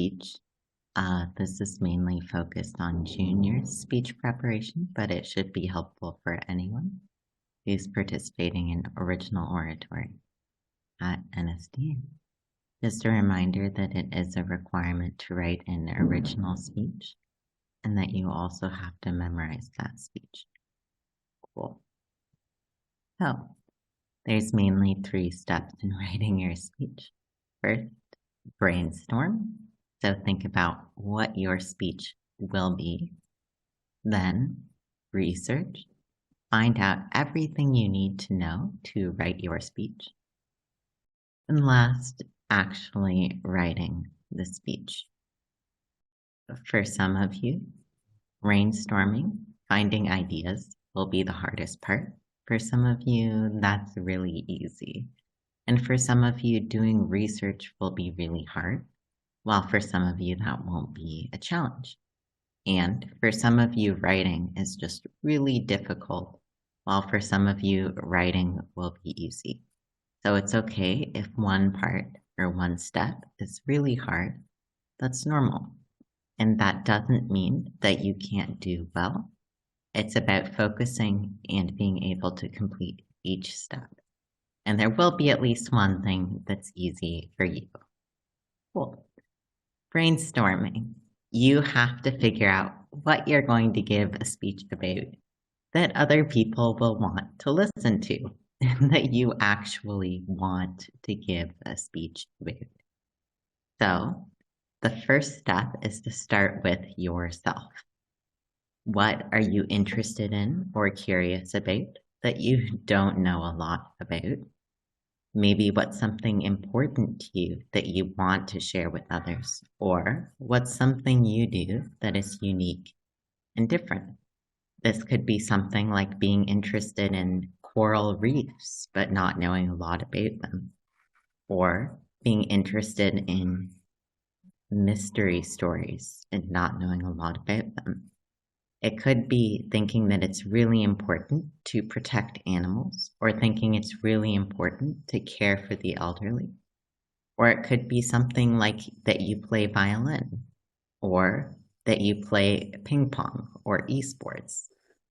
speech. This is mainly focused on junior speech preparation, but it should be helpful for anyone who's participating in original oratory at Nsda. Just a reminder that it is a requirement to write an original speech and that you also have to memorize that speech. Cool. So, there's mainly 3 steps in writing your speech. First, brainstorm. So think about what your speech will be. Then research. Find out everything you need to know to write your speech. And last, actually writing the speech. For some of you, brainstorming, finding ideas will be the hardest part. For some of you, that's really easy. And for some of you, doing research will be really hard, while for some of you, that won't be a challenge. And for some of you, writing is just really difficult, while for some of you, writing will be easy. So it's okay if one part or one step is really hard. That's normal. And that doesn't mean that you can't do well. It's about focusing and being able to complete each step. And there will be at least one thing that's easy for you. Cool. Brainstorming. You have to figure out what you're going to give a speech about that other people will want to listen to, and that you actually want to give a speech about. So, the first step is to start with yourself. What are you interested in or curious about that you don't know a lot about? Maybe what's something important to you that you want to share with others, or what's something you do that is unique and different. This could be something like being interested in coral reefs, but not knowing a lot about them, or being interested in mystery stories and not knowing a lot about them. It could be thinking that it's really important to protect animals, or thinking it's really important to care for the elderly. Or it could be something like that you play violin, or that you play ping pong or esports.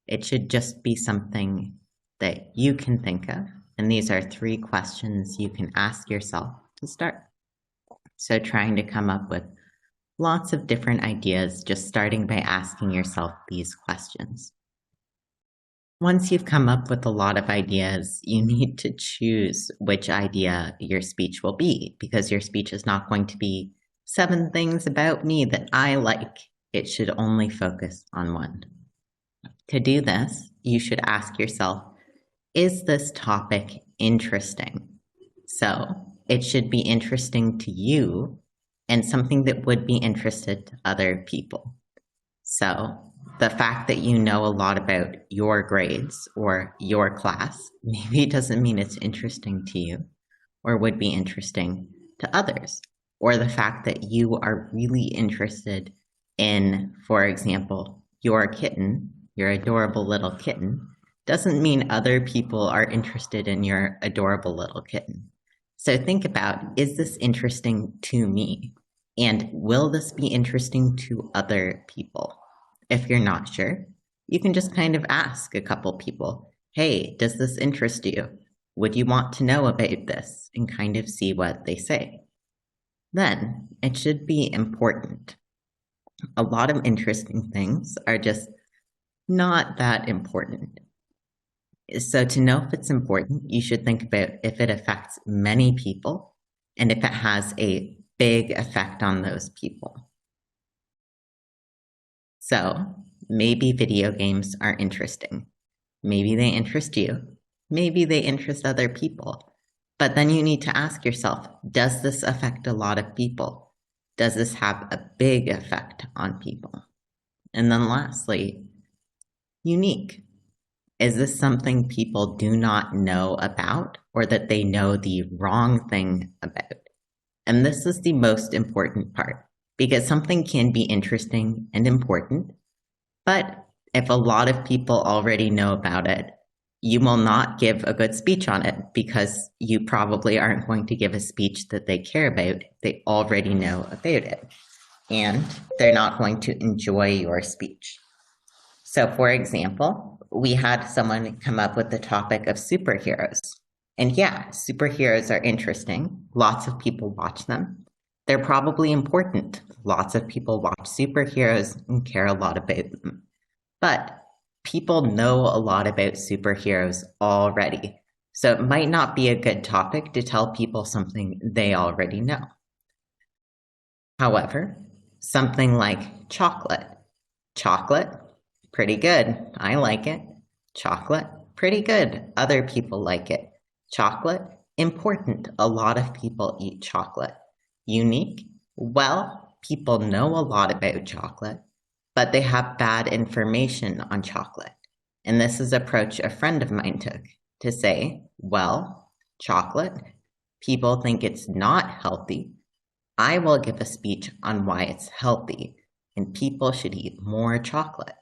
It should just be something that you can think of. And these are 3 questions you can ask yourself to start. So trying to come up with lots of different ideas, just starting by asking yourself these questions. Once you've come up with a lot of ideas, you need to choose which idea your speech will be, because your speech is not going to be 7 things about me that I like. It should only focus on one. To do this, you should ask yourself, is this topic interesting? So it should be interesting to you and something that would be interested to other people. So the fact that you know a lot about your grades or your class, maybe it doesn't mean it's interesting to you or would be interesting to others. Or the fact that you are really interested in, for example, your kitten, your adorable little kitten, doesn't mean other people are interested in your adorable little kitten. So think about, is this interesting to me? And will this be interesting to other people? If you're not sure, you can just kind of ask a couple people, hey, does this interest you? Would you want to know about this? And kind of see what they say. Then it should be important. A lot of interesting things are just not that important. So to know if it's important, you should think about if it affects many people and if it has a big effect on those people. So maybe video games are interesting. Maybe they interest you. Maybe they interest other people. But then you need to ask yourself, does this affect a lot of people? Does this have a big effect on people? And then lastly, unique. Is this something people do not know about, or that they know the wrong thing about? And this is the most important part, because something can be interesting and important, but if a lot of people already know about it, you will not give a good speech on it, because you probably aren't going to give a speech that they care about. They already know about it. and they're not going to enjoy your speech. So, for example, we had someone come up with the topic of superheroes. And yeah, superheroes are interesting. Lots of people watch them. They're probably important. Lots of people watch superheroes and care a lot about them. But people know a lot about superheroes already. So it might not be a good topic to tell people something they already know. However, something like chocolate. Chocolate, pretty good. I like it. Chocolate, pretty good. Other people like it. Chocolate, important. A lot of people eat chocolate. Unique, well, people know a lot about chocolate, but they have bad information on chocolate. And this is approach a friend of mine took to say, well, chocolate, people think it's not healthy. I will give a speech on why it's healthy and people should eat more chocolate.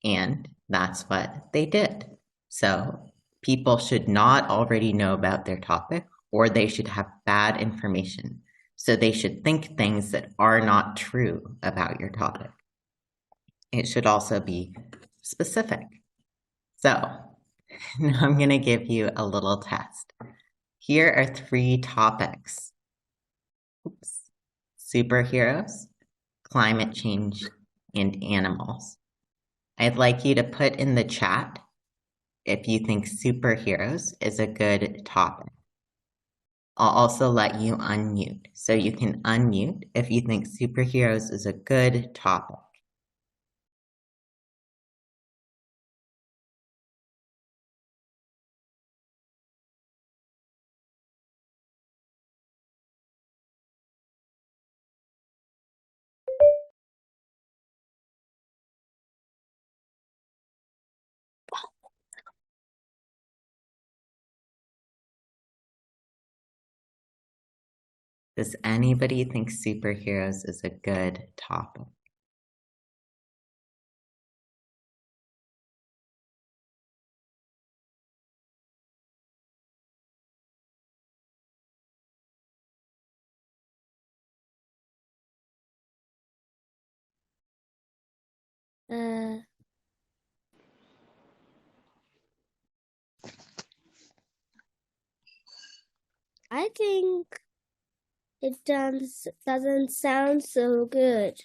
And that's what they did. So people should not already know about their topic or they should have bad information. So they should think things that are not true about your topic. It should also be specific. So now I'm going to give you a little test. Here are 3 topics. Oops. Superheroes, climate change, and animals. I'd like you to put in the chat if you think superheroes is a good topic. I'll also let you unmute. So you can unmute if you think superheroes is a good topic. Does anybody think superheroes is a good topic? I think it doesn't sound so good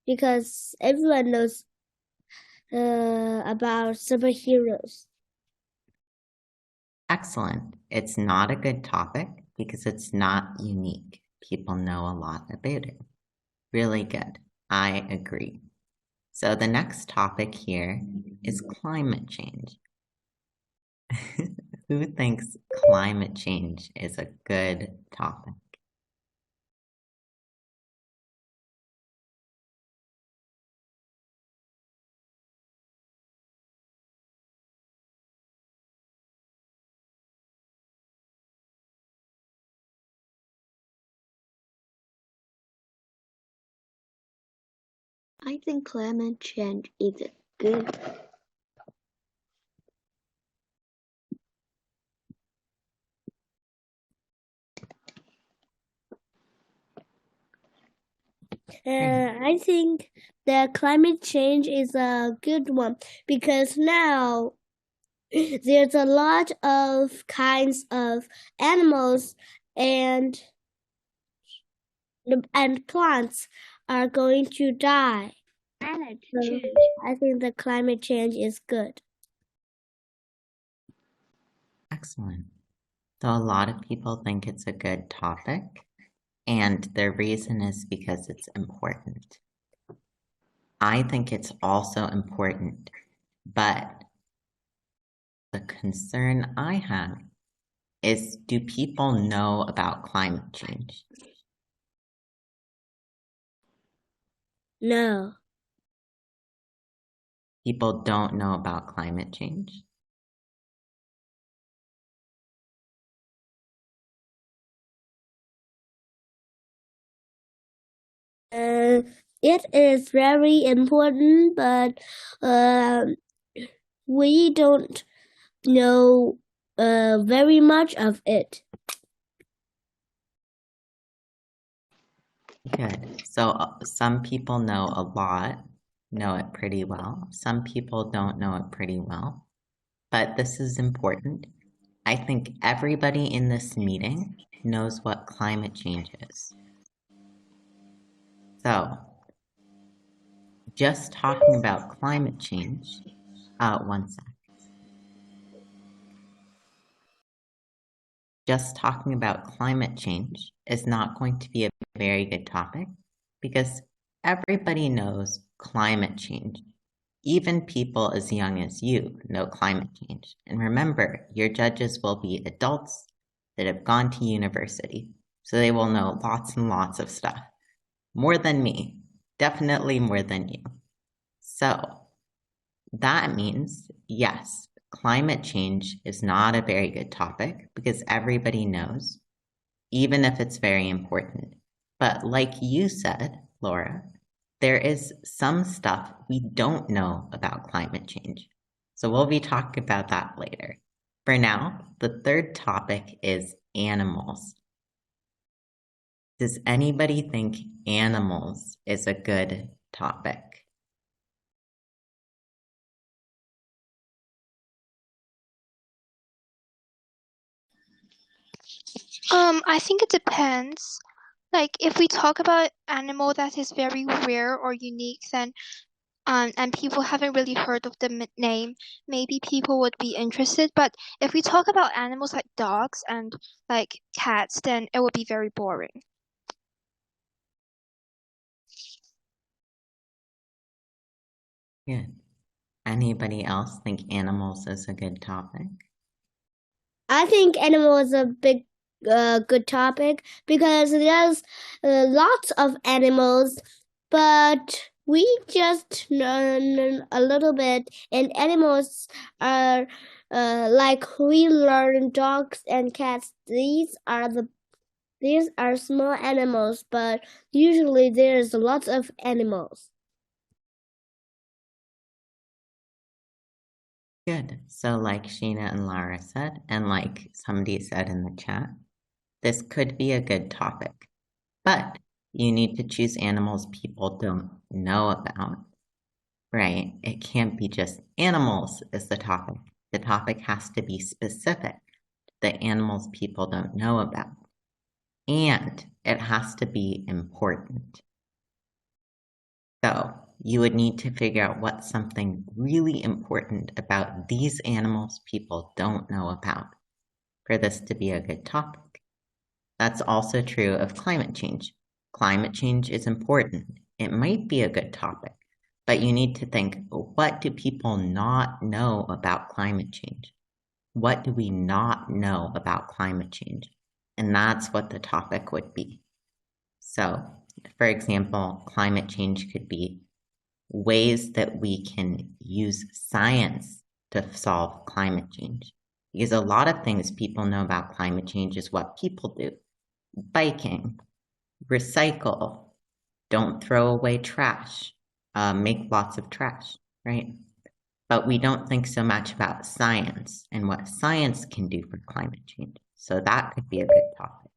because everyone knows about superheroes. Excellent. It's not a good topic because it's not unique. People know a lot about it. Really good. I agree. So the next topic here is climate change. Who thinks climate change is a good topic? I think climate change is good. I think that climate change is a good one because now there's a lot of kinds of animals and plants are going to die. So I think the climate change is good. Excellent. So a lot of people think it's a good topic, and their reason is because it's important. I think it's also important, but the concern I have is, do people know about climate change? No. People don't know about climate change. It is very important, but we don't know very much of it. Good. So some people know a lot, know it pretty well. Some people don't know it pretty well. But this is important. I think everybody in this meeting knows what climate change is. So just talking about climate change, one sec. Just talking about climate change is not going to be a very good topic because everybody knows climate change. Even people as young as you know climate change. And remember, your judges will be adults that have gone to university, so they will know lots and lots of stuff. More than me, definitely more than you. So that means, yes, climate change is not a very good topic because everybody knows, even if it's very important. But like you said, Laura, there is some stuff we don't know about climate change. So we'll be talking about that later. For now, the third topic is animals. Does anybody think animals is a good topic? I think it depends. Like if we talk about animal that is very rare or unique, then and people haven't really heard of the name, maybe people would be interested. But if we talk about animals like dogs and like cats, then it would be very boring. Yeah. Anybody else think animals is a good topic? I think animal is a good topic because there's lots of animals, but we just learn a little bit, and animals are like we learn dogs and cats. These are small animals, but usually there's lots of animals. Good. So like Sheena and Lara said, and like somebody said in the chat, this could be a good topic, but you need to choose animals people don't know about, right? It can't be just animals is the topic. The topic has to be specific, the animals people don't know about. And it has to be important. So you would need to figure out what's something really important about these animals people don't know about for this to be a good topic. That's also true of climate change. Climate change is important. It might be a good topic, but you need to think, what do people not know about climate change? What do we not know about climate change? And that's what the topic would be. So, for example, climate change could be ways that we can use science to solve climate change. Because a lot of things people know about climate change is what people do. Biking, recycle, don't throw away trash, make lots of trash, right? But we don't think so much about science and what science can do for climate change. So that could be a good topic.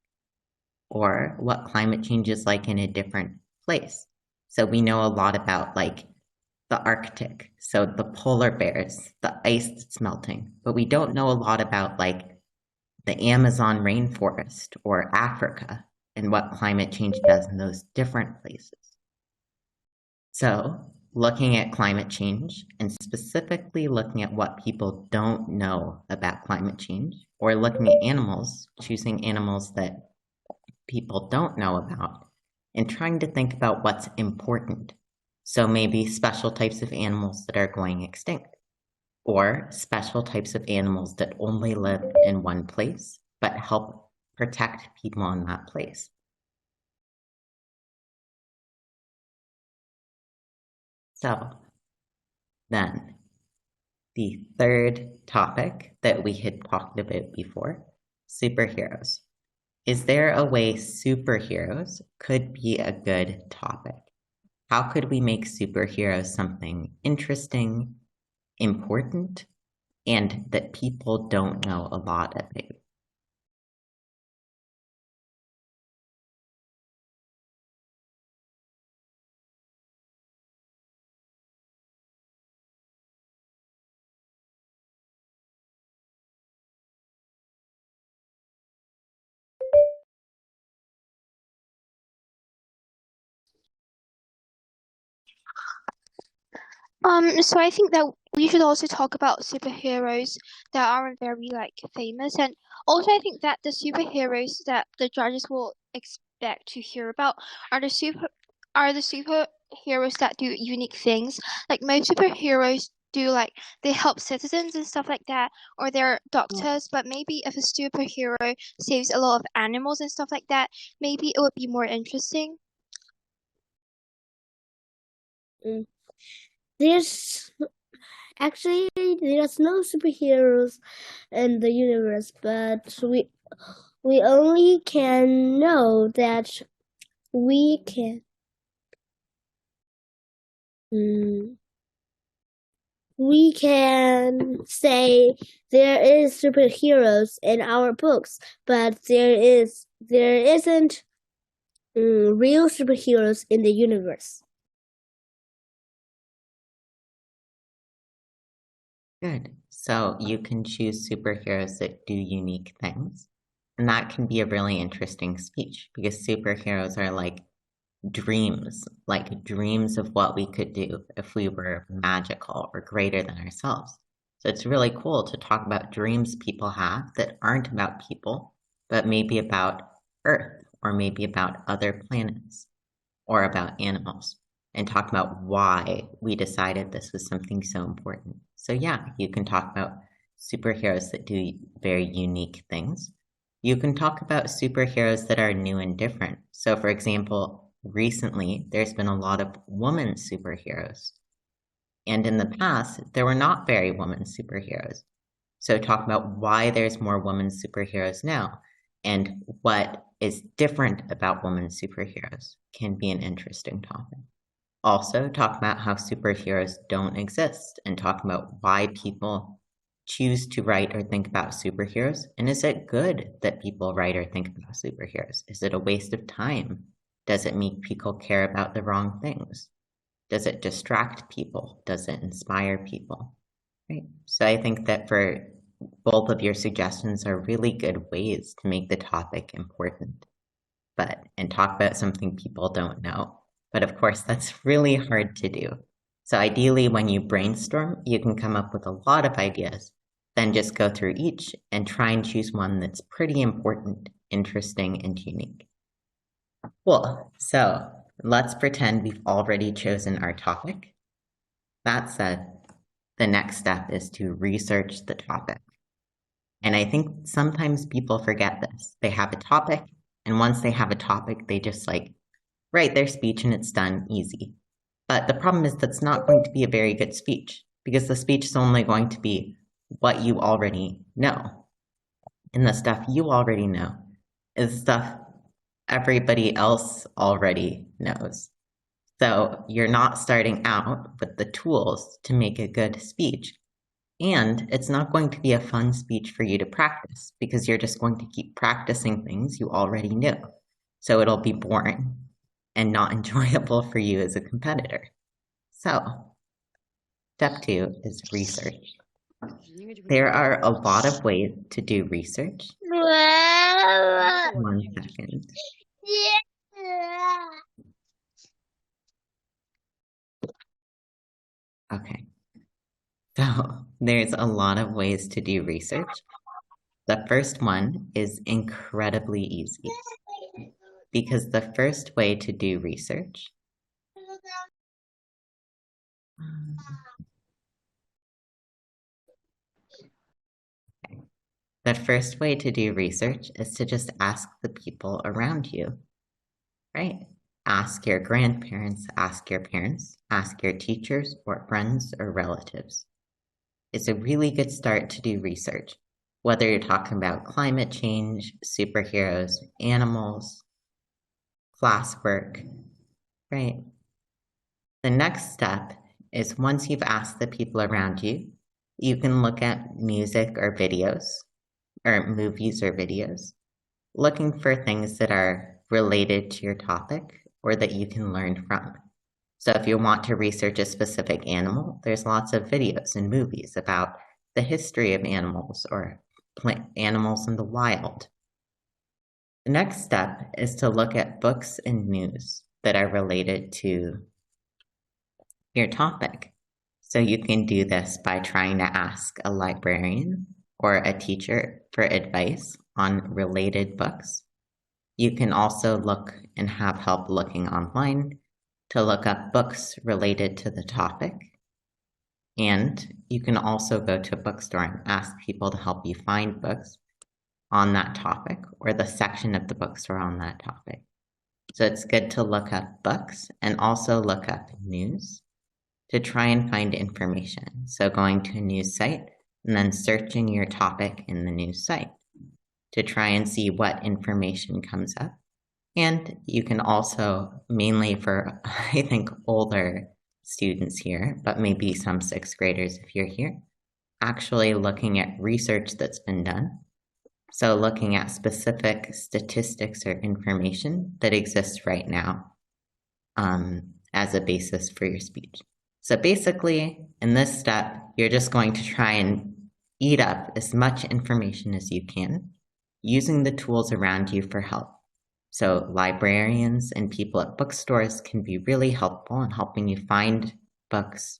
Or what climate change is like in a different place. So we know a lot about like the Arctic, so the polar bears, the ice that's melting, but we don't know a lot about like the Amazon rainforest or Africa and what climate change does in those different places. So, looking at climate change and specifically looking at what people don't know about climate change, or looking at animals, choosing animals that people don't know about, and trying to think about what's important. So, maybe special types of animals that are going extinct, or special types of animals that only live in one place but help protect people in that place. So, then the third topic that we had talked about before, superheroes. Is there a way superheroes could be a good topic? How could we make superheroes something interesting, important, and that people don't know a lot about? So I think that we should also talk about superheroes that aren't very like famous, and also I think that the superheroes that the judges will expect to hear about are the superheroes that do unique things. Like most superheroes do like they help citizens and stuff like that, or they're doctors, but maybe if a superhero saves a lot of animals and stuff like that, maybe it would be more interesting. There's actually there's no superheroes in the universe, but we only can know that we can we can say there is superheroes in our books, but there isn't real superheroes in the universe. Good. So you can choose superheroes that do unique things. And that can be a really interesting speech because superheroes are like dreams of what we could do if we were magical or greater than ourselves. So it's really cool to talk about dreams people have that aren't about people, but maybe about Earth or maybe about other planets or about animals and talk about why we decided this was something so important. So yeah, you can talk about superheroes that do very unique things. You can talk about superheroes that are new and different. So for example, recently there's been a lot of woman superheroes. And in the past, there were not very woman superheroes. So talk about why there's more women superheroes now and what is different about women superheroes can be an interesting topic. Also, talk about how superheroes don't exist and talk about why people choose to write or think about superheroes. And is it good that people write or think about superheroes? Is it a waste of time? Does it make people care about the wrong things? Does it distract people? Does it inspire people? Right. So I think that for both of your suggestions are really good ways to make the topic important, and talk about something people don't know. But of course, that's really hard to do. So ideally, when you brainstorm, you can come up with a lot of ideas, then just go through each and try and choose one that's pretty important, interesting, and unique. Cool. So let's pretend we've already chosen our topic. That said, the next step is to research the topic. And I think sometimes people forget this. They have a topic, and once they have a topic, they just like write their speech and it's done easy. But the problem is that's not going to be a very good speech because the speech is only going to be what you already know. And the stuff you already know is stuff everybody else already knows. So you're not starting out with the tools to make a good speech. And it's not going to be a fun speech for you to practice because you're just going to keep practicing things you already knew. So it'll be boring and not enjoyable for you as a competitor. So, step 2 is research. There are a lot of ways to do research. 1 second. Okay. So, there's a lot of ways to do research. The first one is incredibly easy because the first way to do research is to just ask the people around you, right? Ask your grandparents, ask your parents, ask your teachers or friends or relatives. It's a really good start to do research, whether you're talking about climate change, superheroes, animals, classwork, right? The next step is once you've asked the people around you, you can look at music or videos, or movies or videos, looking for things that are related to your topic or that you can learn from. So if you want to research a specific animal, there's lots of videos and movies about the history of animals or animals in the wild. The next step is to look at books and news that are related to your topic. So you can do this by trying to ask a librarian or a teacher for advice on related books. You can also look and have help looking online to look up books related to the topic. And you can also go to a bookstore and ask people to help you find books on that topic or the section of the bookstore on that topic. So it's good to look up books and also look up news to try and find information. So going to a news site and then searching your topic in the news site to try and see what information comes up. And you can also, mainly for, I think, older students here, but maybe some sixth graders if you're here, actually looking at research that's been done. So looking at specific statistics or information that exists right now as a basis for your speech. So basically, in this step, you're just going to try and eat up as much information as you can, using the tools around you for help. So librarians and people at bookstores can be really helpful in helping you find books,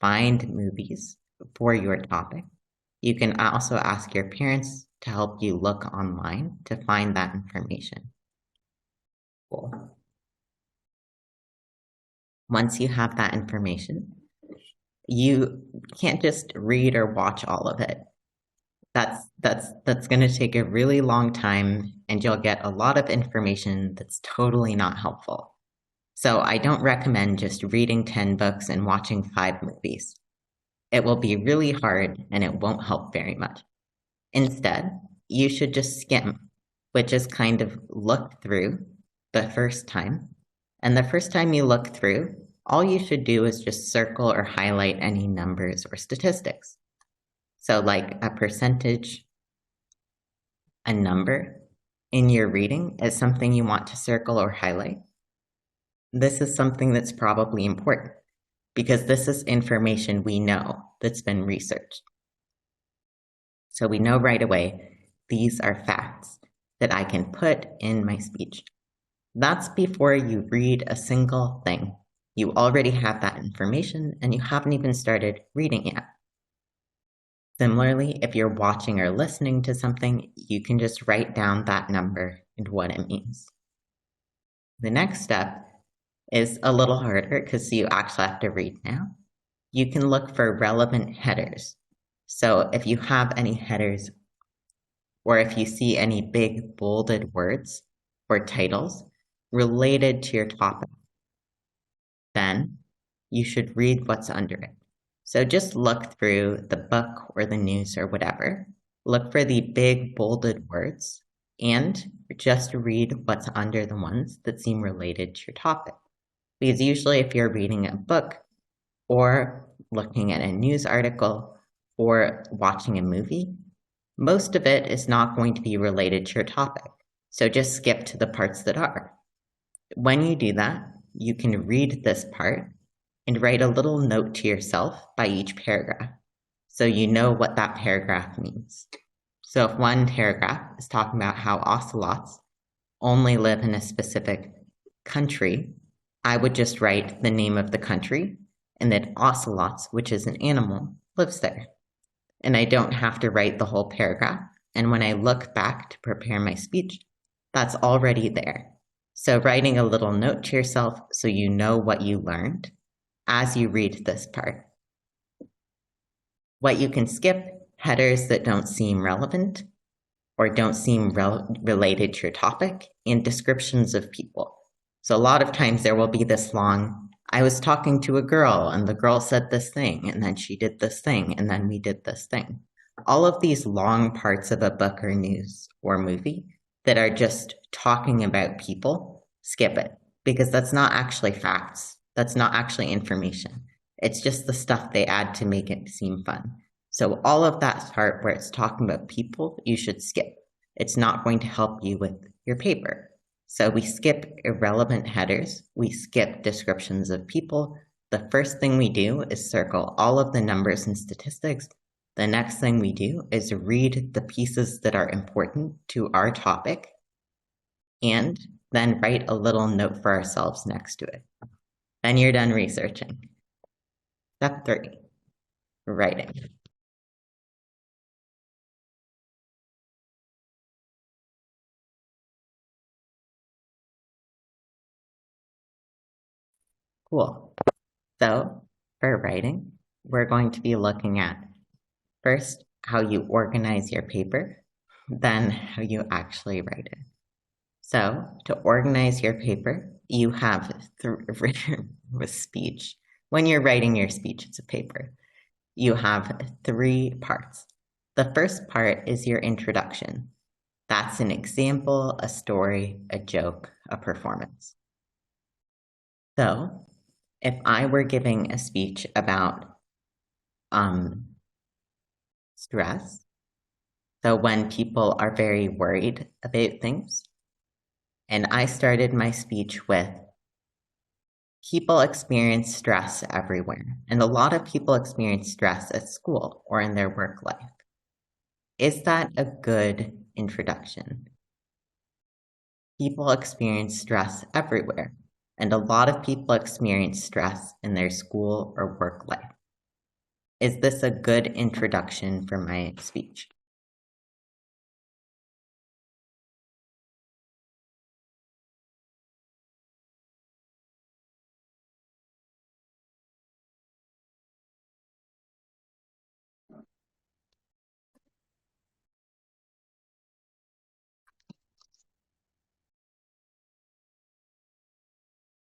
find movies for your topic. You can also ask your parents to help you look online to find that information. Cool. Once you have that information, you can't just read or watch all of it. That's going to take a really long time, and you'll get a lot of information that's totally not helpful. So I don't recommend just reading 10 books and watching 5 movies. It will be really hard and it won't help very much. Instead, you should just skim, which is kind of look through the first time. And the first time you look through, all you should do is just circle or highlight any numbers or statistics. So like a percentage, a number in your reading is something you want to circle or highlight. This is something that's probably important because this is information we know that's been researched. So we know right away, these are facts that I can put in my speech. That's before you read a single thing. You already have that information and you haven't even started reading yet. Similarly, if you're watching or listening to something, you can just write down that number and what it means. The next step is a little harder because you actually have to read now. You can look for relevant headers. So if you have any headers or if you see any big bolded words or titles related to your topic, then you should read what's under it. So just look through the book or the news or whatever. Look for the big bolded words and just read what's under the ones that seem related to your topic. Because usually if you're reading a book or looking at a news article or watching a movie, most of it is not going to be related to your topic. So just skip to the parts that are. When you do that, you can read this part and write a little note to yourself by each paragraph, so you know what that paragraph means. So if one paragraph is talking about how ocelots only live in a specific country, I would just write the name of the country and that ocelots, which is an animal, lives there. And I don't have to write the whole paragraph. And when I look back to prepare my speech, that's already there. So writing a little note to yourself so you know what you learned as you read this part. What you can skip, headers that don't seem relevant or don't seem related to your topic, and descriptions of people. So a lot of times there will be this long, I was talking to a girl and the girl said this thing and then she did this thing and then we did this thing. All of these long parts of a book or news or movie that are just talking about people, skip it, because that's not actually facts. That's not actually information. It's just the stuff they add to make it seem fun. So all of that part where it's talking about people, you should skip. It's not going to help you with your paper. So we skip irrelevant headers. We skip descriptions of people. The first thing we do is circle all of the numbers and statistics. The next thing we do is read the pieces that are important to our topic and then write a little note for ourselves next to it. Then you're done researching. Step 3, writing. Cool. So for writing, we're going to be looking at first how you organize your paper, then how you actually write it. So to organize your paper, you have with speech. When you're writing your speech, it's a paper. You have 3 parts. The first part is your introduction. That's an example, a story, a joke, a performance. So if I were giving a speech about stress, so when people are very worried about things, and I started my speech with people experience stress everywhere, and a lot of people experience stress at school or in their work life. Is that a good introduction? People experience stress everywhere, and a lot of people experience stress in their school or work life. Is this a good introduction for my speech?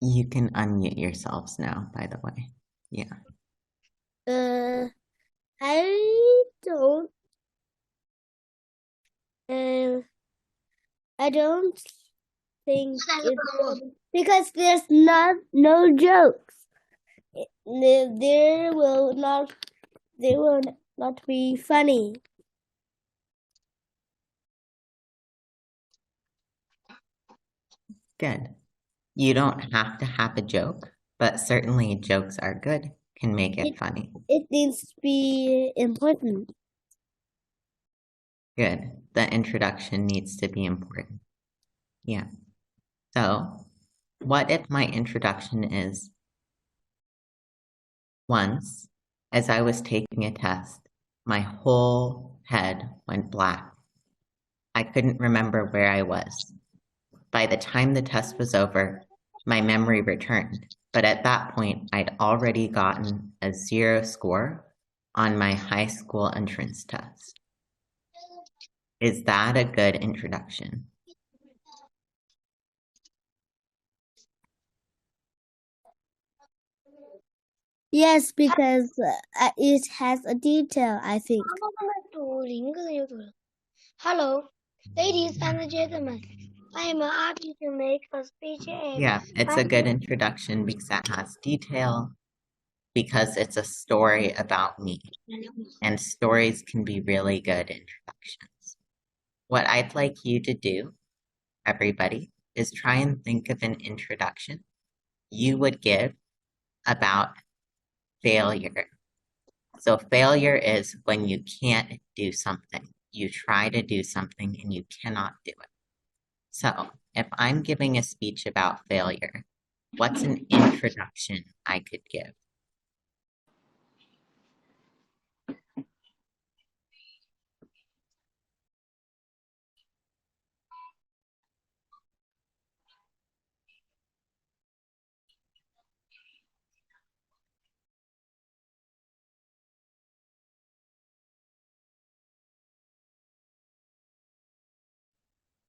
You can unmute yourselves now, by the way. Yeah. I don't. I don't think it's because there's no jokes. There will not be funny. Good. You don't have to have a joke, but certainly jokes are good, can make it funny. It needs to be important. Good. The introduction needs to be important. Yeah. So, what if my introduction is once, as I was taking a test, my whole head went black. I couldn't remember where I was. By the time the test was over, my memory returned, but at that point, I'd already gotten a 0 score on my high school entrance test. Is that a good introduction? Yes, because it has a detail, I think. Hello, ladies and gentlemen. I am happy to make a speech. Yeah, it's a good introduction because it has detail, because it's a story about me, and stories can be really good introductions. What I'd like you to do, everybody, is try and think of an introduction you would give about failure. So failure is when you can't do something. You try to do something and you cannot do it. So if I'm giving a speech about failure, what's an introduction I could give?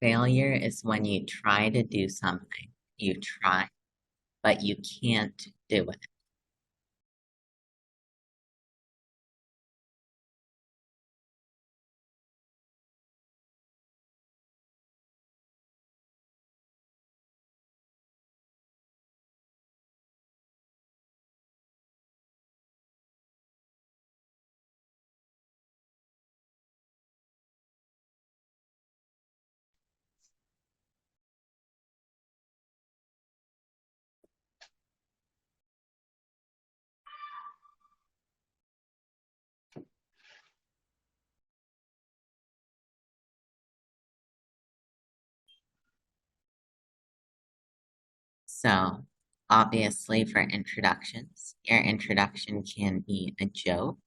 Failure is when you try to do something. You try, but you can't do it. So Obviously, for introductions, your introduction can be a joke,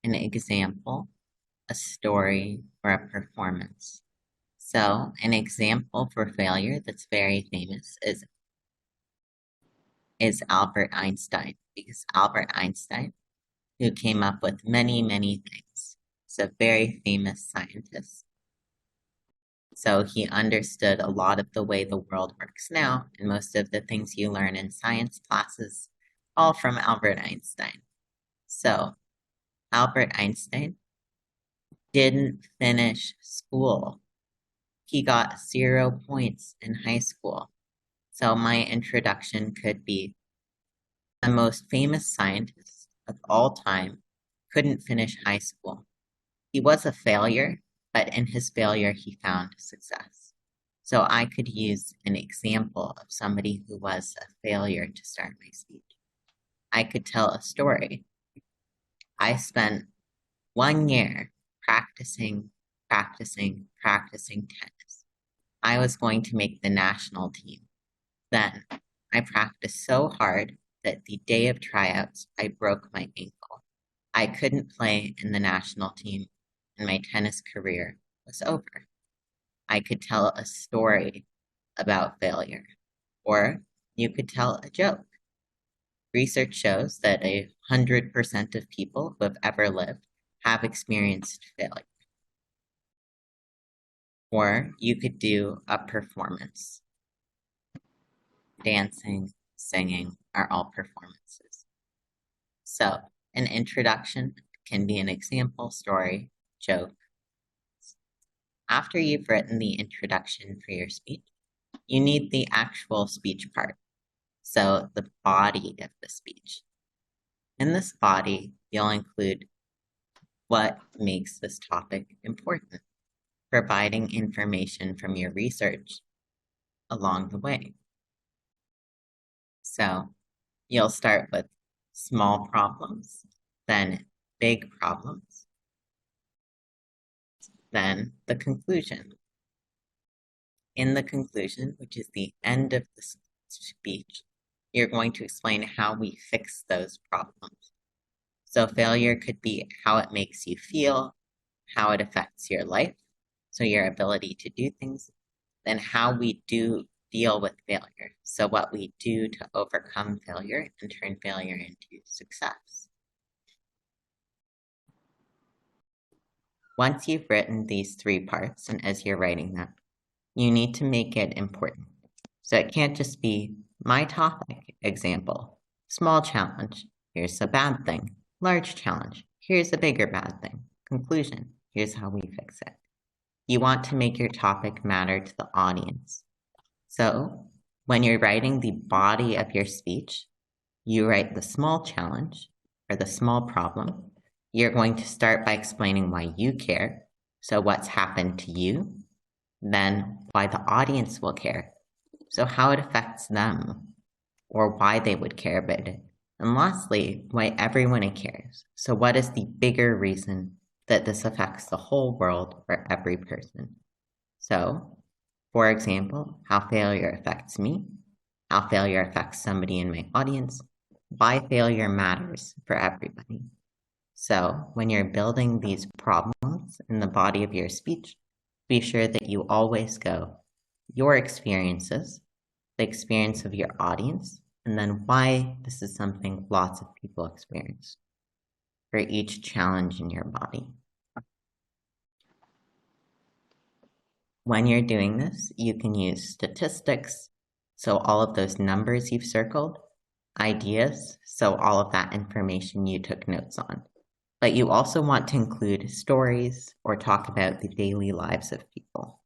an example, a story, or a performance. So, an example for failure that's very famous is Albert Einstein, because Albert Einstein, who came up with many, many things, is a very famous scientist. So he understood a lot of the way the world works now, and most of the things you learn in science classes, all from Albert Einstein. So Albert Einstein didn't finish school. He got 0 points in high school. So my introduction could be the most famous scientist of all time couldn't finish high school. He was a failure, but in his failure, he found success. So I could use an example of somebody who was a failure to start my speech. I could tell a story. I spent 1 year practicing tennis. I was going to make the national team. Then I practiced so hard that the day of tryouts, I broke my ankle. I couldn't play in the national team, and my tennis career was over. I could tell a story about failure, or you could tell a joke. Research shows that 100% of people who have ever lived have experienced failure. Or you could do a performance. Dancing, singing are all performances. So an introduction can be an example, story, joke. After you've written the introduction for your speech, you need the actual speech part. So the body of the speech. In this body, you'll include what makes this topic important, providing information from your research along the way. So you'll start with small problems, then big problems, then the conclusion. In the conclusion, which is the end of the speech, you're going to explain how we fix those problems. So failure could be how it makes you feel, how it affects your life, so your ability to do things, then how we do deal with failure. So what we do to overcome failure and turn failure into success. Once you've written these 3 parts, and as you're writing them, you need to make it important. So it can't just be my topic, example, small challenge, here's a bad thing, large challenge, here's a bigger bad thing, conclusion, here's how we fix it. You want to make your topic matter to the audience. So when you're writing the body of your speech, you write the small challenge or the small problem. You're going to start by explaining why you care. So what's happened to you, then why the audience will care. So how it affects them or why they would care about it. And lastly, why everyone cares. So what is the bigger reason that this affects the whole world or every person? So, for example, how failure affects me, how failure affects somebody in my audience, why failure matters for everybody. So when you're building these problems in the body of your speech, be sure that you always go your experiences, the experience of your audience, and then why this is something lots of people experience for each challenge in your body. When you're doing this, you can use statistics, so all of those numbers you've circled, ideas, so all of that information you took notes on. But you also want to include stories or talk about the daily lives of people.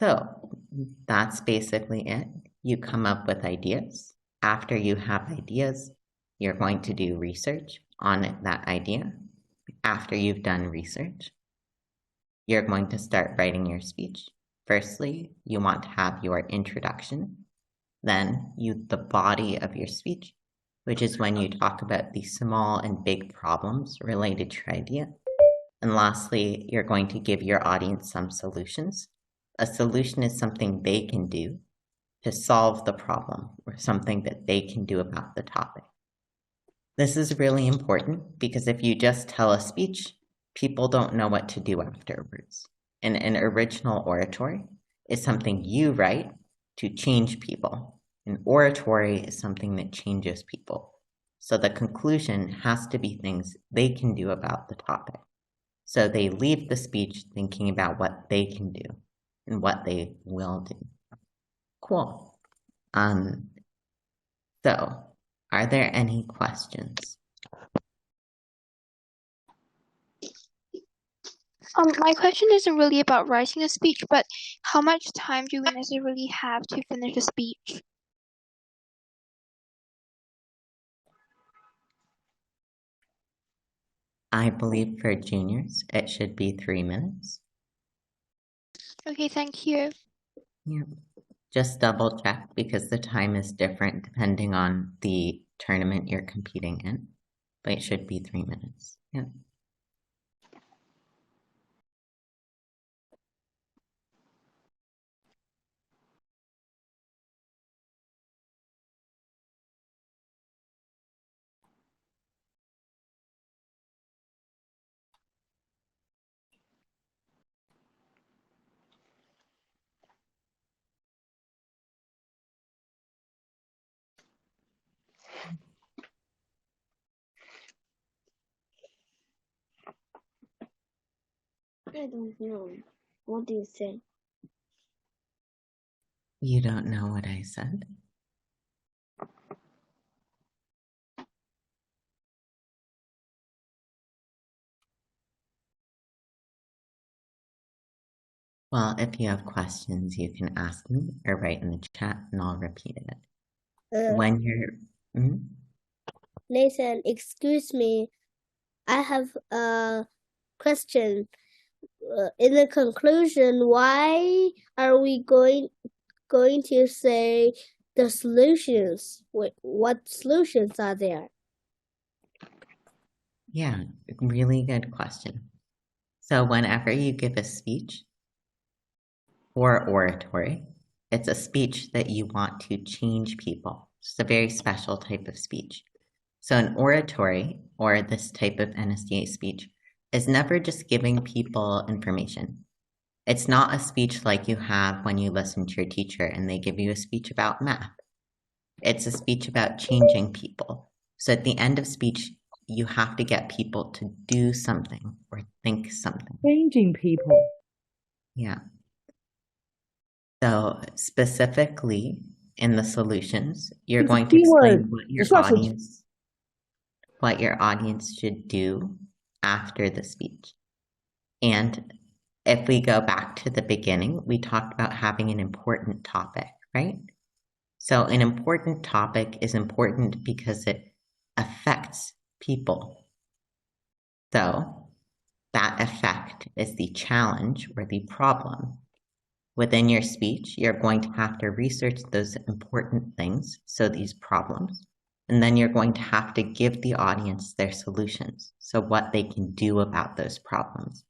So that's basically it. You come up with ideas. After you have ideas, you're going to do research on that idea. After you've done research, you're going to start writing your speech. Firstly, you want to have your introduction, then the body of your speech, which is when you talk about the small and big problems related to your idea. And lastly, you're going to give your audience some solutions. A solution is something they can do. to solve the problem or something that they can do about the topic. This is really important because if you just tell a speech, people don't know what to do afterwards. And an original oratory is something you write to change people. An oratory is something that changes people. So the conclusion has to be things they can do about the topic. So they leave the speech thinking about what they can do and what they will do. Cool. So are there any questions? My question isn't really about writing a speech, but how much time do we necessarily have to finish a speech? I believe for juniors, it should be 3 minutes. Okay, thank you. Yeah. Just double check because the time is different depending on the tournament you're competing in, but it should be 3 minutes. Yeah. I don't know. What do you say? You don't know what I said? Well, if you have questions, you can ask me or write in the chat and I'll repeat it. When you're... Nathan, excuse me. I have a question. In the conclusion, why are we going to say the solutions? What solutions are there? Yeah, really good question. So whenever you give a speech or oratory, it's a speech that you want to change people. It's a very special type of speech. So an oratory, or this type of Nsda speech, is never just giving people information. It's not a speech like you have when you listen to your teacher and they give you a speech about math. It's a speech about changing people. So at the end of speech, you have to get people to do something or think something. Changing people. Yeah. So specifically in the solutions, you're going to explain what your audience should do after the speech. And if we go back to the beginning, we talked about having an important topic, right? So an important topic is important because it affects people. So that effect is the challenge or the problem. Within your speech, you're going to have to research those important things, so these problems, and then you're going to have to give the audience their solutions, so what they can do about those problems.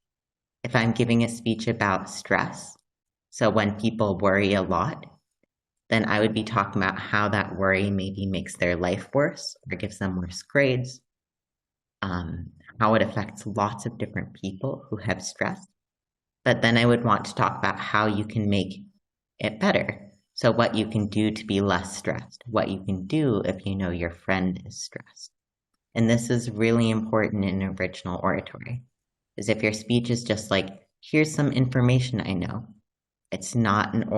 If I'm giving a speech about stress, so when people worry a lot, then I would be talking about how that worry maybe makes their life worse or gives them worse grades, how it affects lots of different people who have stress. But then I would want to talk about how you can make it better. So what you can do to be less stressed, what you can do if you know your friend is stressed. And this is really important in original oratory, is if your speech is just like, here's some information I know, it's not an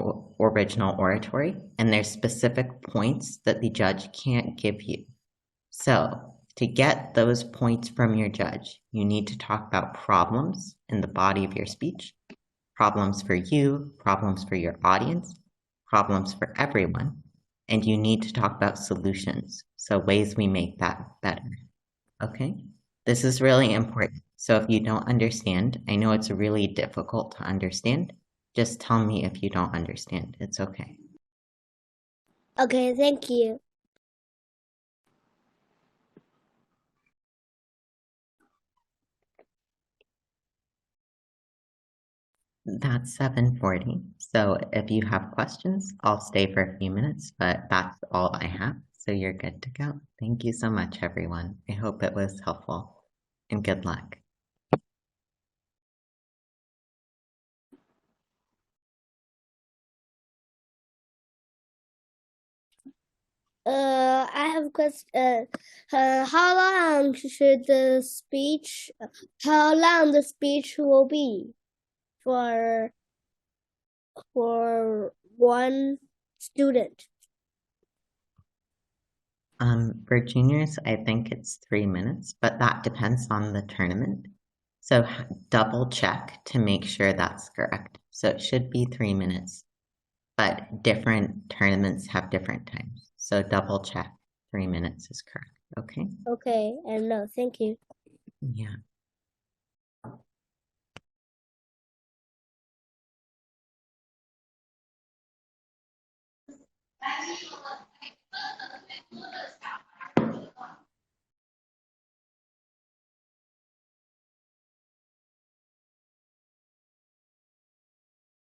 original oratory, and there's specific points that the judge can't give you. So to get those points from your judge, you need to talk about problems in the body of your speech, problems for you, problems for your audience, problems for everyone, and you need to talk about solutions, so ways we make that better. Okay? This is really important. So if you don't understand, I know it's really difficult to understand, just tell me if you don't understand. It's okay. Okay, thank you. That's 7:40. So if you have questions, I'll stay for a few minutes, but that's all I have. So you're good to go. Thank you so much, everyone. I hope it was helpful and good luck. I have a question. How long should the speech? How long the speech will be for one student? For juniors, I think it's 3 minutes, but that depends on the tournament. So double check to make sure that's correct. So it should be 3 minutes, but different tournaments have different times. So double check 3 minutes is correct. Okay? Okay, and no, thank you. Yeah.